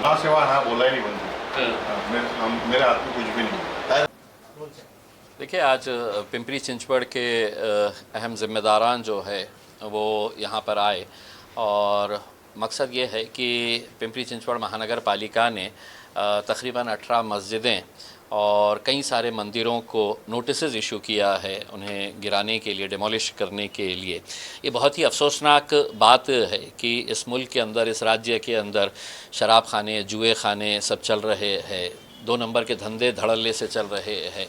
हाँ से वहाँ हाँ बोला ही नहीं बनती। मेरे हाथ में कुछ भी नहीं। देखिए, आज पिंपरी चिंचवड़ के अहम जिम्मेदारान जो है वो यहाँ पर आए और मकसद ये है कि पिंपरी चिंचवड़ महानगर पालिका ने तकरीबन 18 मस्जिदें और कई सारे मंदिरों को नोटिसेस इशू किया है उन्हें गिराने के लिए, डिमोलिश करने के लिए। ये बहुत ही अफसोसनाक बात है कि इस मुल्क के अंदर, इस राज्य के अंदर शराब खाने, जुए खाने सब चल रहे हैं, 2 नंबर के धंधे धड़ल्ले से चल रहे हैं।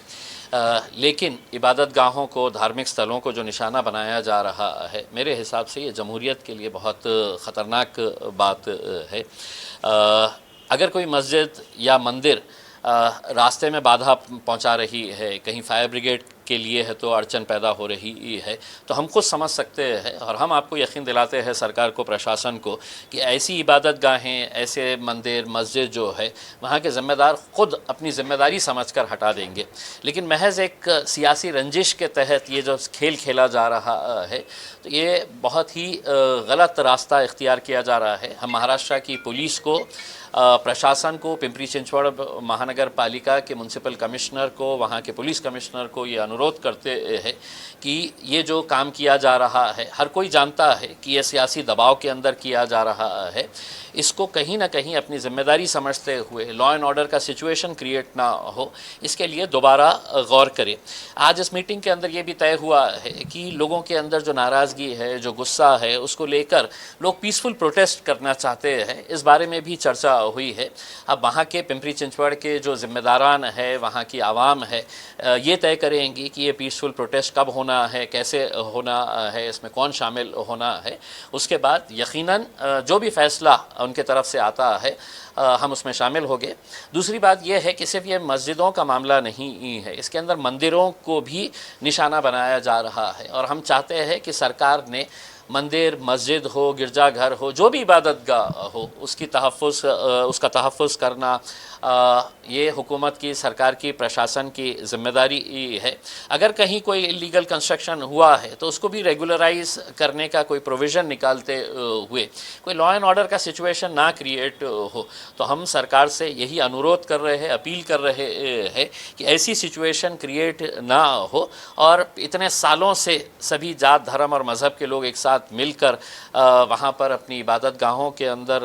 लेकिन इबादत गाहों को, धार्मिक स्थलों को जो निशाना बनाया जा रहा है, मेरे हिसाब से ये जमहूरियत के लिए बहुत ख़तरनाक बात है। अगर कोई मस्जिद या मंदिर रास्ते में बाधा पहुंचा रही है, कहीं फायर ब्रिगेड के लिए है तो अड़चन पैदा हो रही है, तो हम खुद समझ सकते हैं और हम आपको यकीन दिलाते हैं, सरकार को, प्रशासन को, कि ऐसी इबादत गाहें, ऐसे मंदिर, मस्जिद जो है, वहाँ के ज़िम्मेदार ख़ुद अपनी ज़िम्मेदारी समझकर हटा देंगे। लेकिन महज एक सियासी रंजिश के तहत ये जो खेल खेला जा रहा है, तो ये बहुत ही गलत रास्ता इख्तियार किया जा रहा है। हम महाराष्ट्र की पुलिस को, प्रशासन को, पिंपरी चिंचवड़ महानगर पालिका के म्यूनसिपल कमिश्नर को, वहाँ के पुलिस कमिश्नर को ये अनुरोध करते हैं कि ये जो काम किया जा रहा है, हर कोई जानता है कि ये सियासी दबाव के अंदर किया जा रहा है, इसको कहीं ना कहीं अपनी ज़िम्मेदारी समझते हुए लॉ एंड ऑर्डर का सिचुएशन क्रिएट ना हो, इसके लिए दोबारा गौर करें। आज इस मीटिंग के अंदर ये भी तय हुआ है कि लोगों के अंदर जो नाराज़गी है, जो गुस्सा है, उसको लेकर लोग पीसफुल प्रोटेस्ट करना चाहते हैं, इस बारे में भी चर्चा हुई है। अब वहाँ के पिंपरी चिंचवड़ के जो ज़िम्मेदारान है, वहाँ की आवाम है, ये तय करेंगी कि ये पीसफुल प्रोटेस्ट कब होना है, कैसे होना है, इसमें कौन शामिल होना है। उसके बाद यकीनन जो भी फ़ैसला उनके तरफ से आता है हम उसमें शामिल हो गए। दूसरी बात यह है कि सिर्फ ये मस्जिदों का मामला नहीं है, इसके अंदर मंदिरों को भी निशाना बनाया जा रहा है और हम चाहते हैं कि सरकार ने मंदिर, मस्जिद हो, गिरजाघर हो, जो भी इबादत गाह हो, उसका तहफ़्फ़ुज़ करना ये हुकूमत की, सरकार की, प्रशासन की ज़िम्मेदारी है। अगर कहीं कोई इलीगल कंस्ट्रक्शन हुआ है तो उसको भी रेगुलराइज़ करने का कोई प्रोविज़न निकालते हुए कोई लॉ एंड ऑर्डर का सिचुएशन ना क्रिएट हो। तो हम सरकार से यही अनुरोध कर रहे हैं, अपील कर रहे हैं कि ऐसी सिचुएशन क्रिएट ना हो और इतने सालों से सभी जात, धर्म और मज़हब के लोग एक साथ मिलकर वहाँ पर अपनी इबादत गाहों के अंदर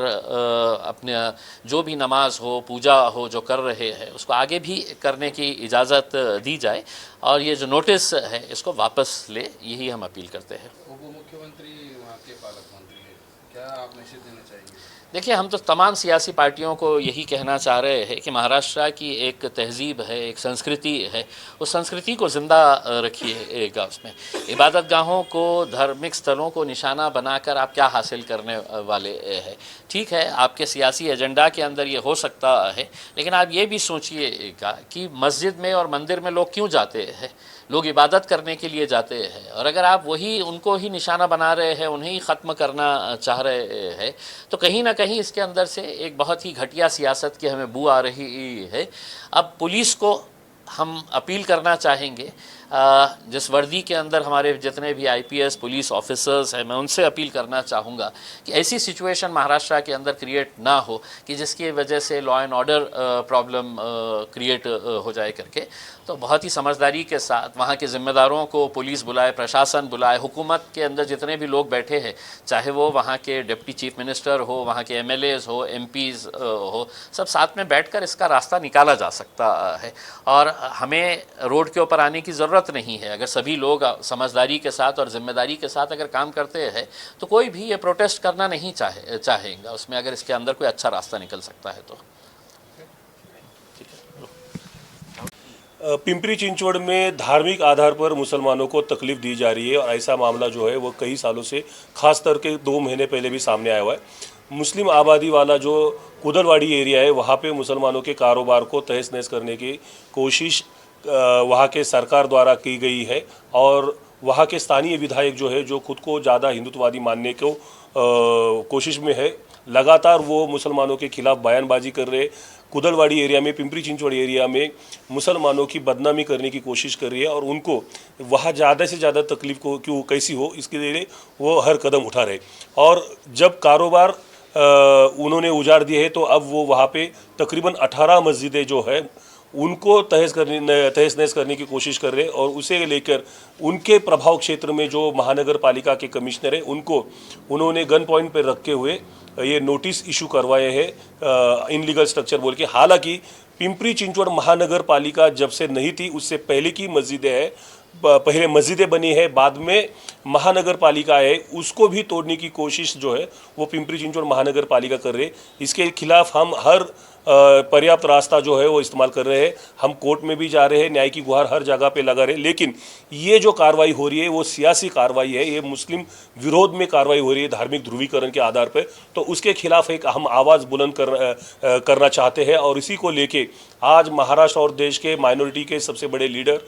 अपने जो भी नमाज हो, पूजा हो, जो कर रहे हैं, उसको आगे भी करने की इजाज़त दी जाए और ये जो नोटिस है इसको वापस ले, यही हम अपील करते हैं। उप मुख्यमंत्री वहाँ के पालक मंत्री हैं, क्या आप मैसेज देना चाहेंगे? देखिए, हम तो तमाम सियासी पार्टियों को यही कहना चाह रहे हैं कि महाराष्ट्र की एक तहज़ीब है, एक संस्कृति है, उस संस्कृति को ज़िंदा रखिएगा। उसमें इबादत गाहों को, धार्मिक स्थलों को निशाना बनाकर आप क्या हासिल करने वाले हैं? ठीक है, आपके सियासी एजेंडा के अंदर ये हो सकता है, लेकिन आप ये भी सोचिएगा कि मस्जिद में और मंदिर में लोग क्यों जाते हैं? लोग इबादत करने के लिए जाते हैं और अगर आप वही उनको ही निशाना बना रहे हैं, उन्हें ही ख़त्म करना चाह रहे हैं, तो कहीं ना कहीं इसके अंदर से एक बहुत ही घटिया सियासत की हमें बू आ रही है। अब पुलिस को हम अपील करना चाहेंगे, जिस वर्दी के अंदर हमारे जितने भी आईपीएस पुलिस ऑफिसर्स हैं, मैं उनसे अपील करना चाहूँगा कि ऐसी सिचुएशन महाराष्ट्र के अंदर क्रिएट ना हो कि जिसकी वजह से law and order problem create हो जाए करके। तो बहुत ही समझदारी के साथ वहाँ के ज़िम्मेदारों को पुलिस बुलाए, प्रशासन बुलाए, हुकूमत के अंदर जितने भी लोग बैठे हैं, चाहे वो वहाँ के डिप्टी चीफ मिनिस्टर हो, वहाँ के एमएलएज़ हो, एमपीज़ हो, सब साथ में बैठकर इसका रास्ता निकाला जा सकता है और हमें रोड के ऊपर आने की ज़रूरत नहीं है। अगर सभी लोग समझदारी के साथ और ज़िम्मेदारी के साथ अगर काम करते हैं तो कोई भी ये प्रोटेस्ट करना नहीं चाहेगा उसमें, अगर इसके अंदर कोई अच्छा रास्ता निकल सकता है तो। पिंपरी चिंचवड़ में धार्मिक आधार पर मुसलमानों को तकलीफ दी जा रही है और ऐसा मामला जो है वो कई सालों से, खास करके 2 महीने पहले भी सामने आया हुआ है। मुस्लिम आबादी वाला जो कुदलवाड़ी एरिया है, वहाँ पे मुसलमानों के कारोबार को तहस नहस करने की कोशिश वहाँ के सरकार द्वारा की गई है और वहाँ के स्थानीय विधायक जो है, जो खुद को ज़्यादा हिंदुत्ववादी मानने को कोशिश में है, लगातार वो मुसलमानों के खिलाफ बयानबाजी कर रहे, कुदलवाड़ी एरिया में, पिंपरी चिंचवड़ एरिया में मुसलमानों की बदनामी करने की कोशिश कर रही है और उनको वहाँ ज़्यादा से ज़्यादा तकलीफ को क्यों कैसी हो, इसके लिए वो हर कदम उठा रहे। और जब कारोबार उन्होंने उजाड़ दिए हैं, तो अब वो वहाँ पे तकरीबन 18 मस्जिदें जो है उनको तहस नहस करने की कोशिश कर रहे हैं। और उसे लेकर उनके प्रभाव क्षेत्र में जो महानगर पालिका के कमिश्नर हैं उनको उन्होंने गन पॉइंट पर रखे हुए ये नोटिस इशू करवाए हैं इनलीगल स्ट्रक्चर बोल के। हालांकि पिंपरी चिंचवड़ महानगर पालिका जब से नहीं थी उससे पहले की मस्जिदें हैं, पहले मस्जिदें बनी है, बाद में महानगर पालिका है, उसको भी तोड़ने की कोशिश जो है वो पिंपरी चिंचवड़ महानगर पालिका कर रहे हैं। इसके खिलाफ हम हर पर्याप्त रास्ता जो है वो इस्तेमाल कर रहे हैं। हम कोर्ट में भी जा रहे हैं, न्याय की गुहार हर जगह पे लगा रहे हैं। लेकिन ये जो कार्रवाई हो रही है वो सियासी कार्रवाई है, ये मुस्लिम विरोध में कार्रवाई हो रही है धार्मिक ध्रुवीकरण के आधार पर। तो उसके खिलाफ एक हम आवाज़ बुलंद करना चाहते हैं। और इसी को लेके आज महाराष्ट्र और देश के माइनॉरिटी के सबसे बड़े लीडर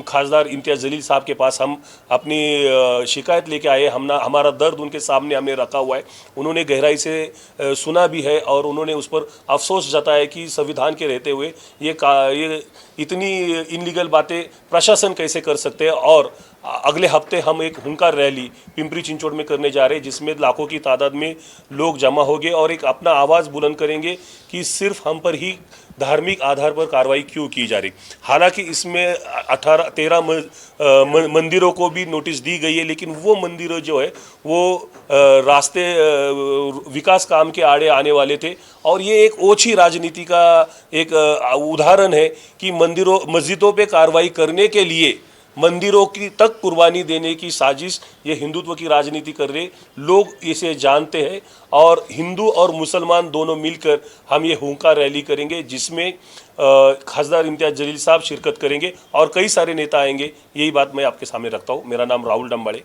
खासदार इम्तियाज़ जलील साहब के पास हम अपनी शिकायत लेके आए। हमारा दर्द उनके सामने हमने रखा हुआ है। उन्होंने गहराई से सुना भी है और उन्होंने उस पर अफसोस जताया कि संविधान के रहते हुए ये इतनी इनलीगल बातें प्रशासन कैसे कर सकते हैं। और अगले हफ्ते हम एक हुंकार रैली पिंपरी चिंचवड़ में करने जा रहे हैं जिसमें लाखों की तादाद में लोग जमा होंगे और एक अपना आवाज़ बुलंद करेंगे कि सिर्फ हम पर ही धार्मिक आधार पर कार्रवाई क्यों की जा रही। हालांकि इसमें 13 मंदिरों को भी नोटिस दी गई है, लेकिन वो मंदिर जो है वो रास्ते विकास काम के आड़े आने वाले थे। और ये एक ओछी राजनीति का एक उदाहरण है कि मस्जिदों पे कार्रवाई करने के लिए मंदिरों की तक कुर्बानी देने की साजिश ये हिंदुत्व की राजनीति कर रहे लोग इसे जानते हैं। और हिंदू और मुसलमान दोनों मिलकर हम ये हुंकार रैली करेंगे जिसमें खासदार इम्तियाज़ जलील साहब शिरकत करेंगे और कई सारे नेता आएंगे। यही बात मैं आपके सामने रखता हूँ। मेरा नाम राहुल डंबाड़े।